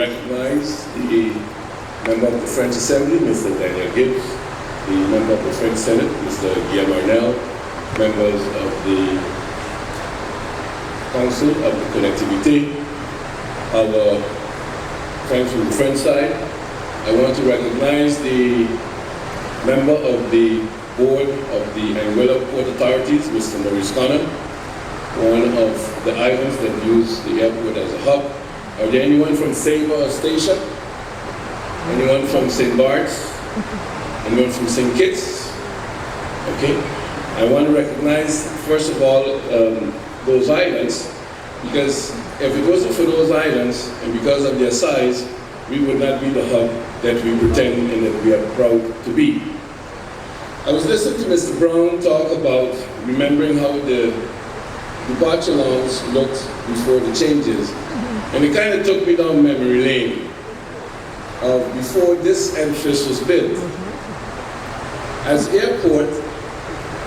recognize the member of the French Assembly, Mr. Daniel Gibbs, the member of the French Senate, Mr. Guillaume Arnel, members of the Council of the Collectivité, our friends from the French side. I want to recognize the member of the board of the Anguilla Port Authorities, Mr. Maurice Connor, one of the islands that use the airport as a hub. Are there anyone from Sable Station? Anyone from St. Bart's? Anyone from St. Kitts? Okay. I want to recognize, first of all, those islands, because if it wasn't for those islands, and because of their size, we would not be the hub that we pretend and that we are proud to be. I was listening to Mr. Brown talk about remembering how the departure lounge looked before the changes, and it kind of took me down memory lane of before this edifice was built. As airport,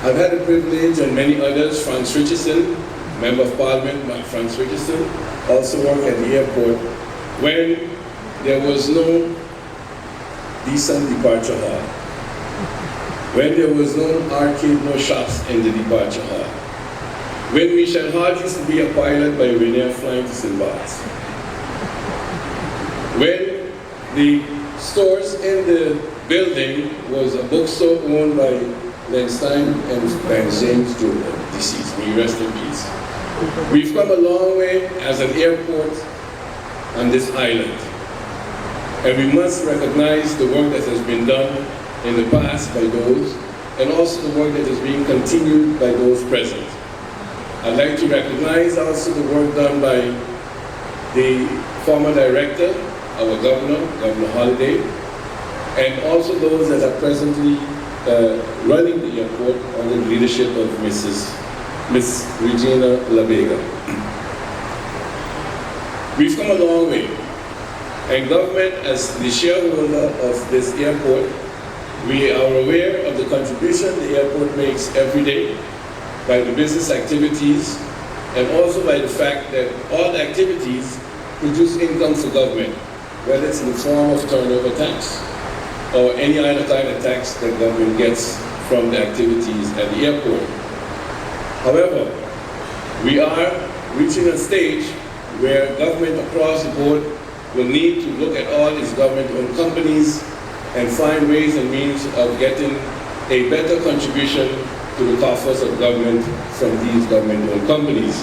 I've had the privilege, and many others, Franz Richardson, Member of Parliament, Franz Richardson, also worked at the airport when there was no decent departure hall, when there was no arcade, no shops in the departure hall, when Michel Hart used to be a pilot by Renovated flying to St. Bart's, when the stores in the building was a bookstore owned by Len Stein and James Jordan, deceased. May he rest in peace. We've come a long way as an airport on this island, and we must recognize the work that has been done in the past by those, and also the work that is being continued by those present. I'd like to recognize also the work done by the former director, our governor, Governor Holliday, and also those that are presently running the airport under the leadership of Miss Regina LaVega. We've come a long way, and government, as the shareholder of this airport, we are aware of the contribution the airport makes every day by the business activities, and also by the fact that all the activities produce income for government, whether it's in the form of turnover tax or any other kind of tax that government gets from the activities at the airport. However, we are reaching a stage where government across the board will need to look at all its government-owned companies and find ways and means of getting a better contribution to the coffers of government from these government-owned companies.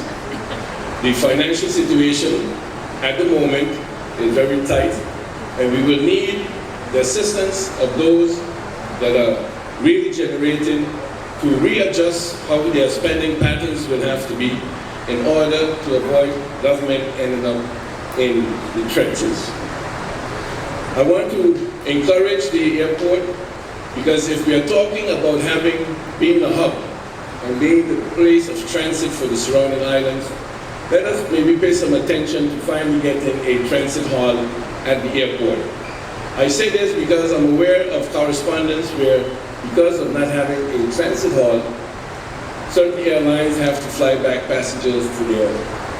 The financial situation at the moment is very tight, and we will need the assistance of those that are really generating to readjust how their spending patterns will have to be in order to avoid government ending up in the trenches. I want to encourage the airport, because if we are talking about being a hub and being the place of transit for the surrounding islands, let us maybe pay some attention to finally getting a transit hall at the airport. I say this because I'm aware of correspondence where, because of not having a transit hall, certain airlines have to fly back passengers to their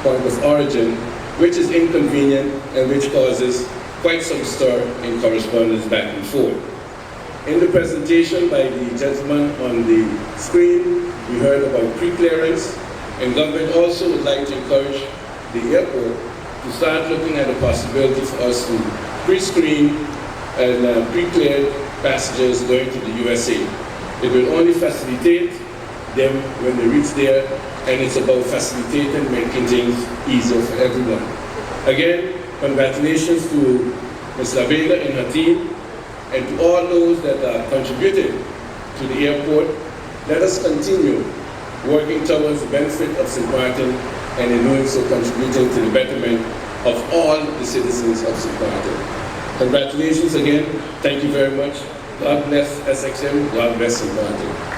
point of origin, which is inconvenient and which causes quite some stir in correspondence back and forth. In the presentation by the gentleman on the screen, we heard about pre-clearance, and government also would like to encourage the airport to start looking at the possibility for us to pre-screen and pre-clear passengers going to the USA. It will only facilitate them when they reach there, and it's about facilitating, making things easier for everyone. Again, congratulations to Ms. LaVega and her team, and to all those that are contributing to the airport. Let us continue working towards the benefit of St. Martin, and in doing so contributing to the betterment of all the citizens of St. Martin. Congratulations again. Thank you very much. God bless SXM. God bless St. Martin.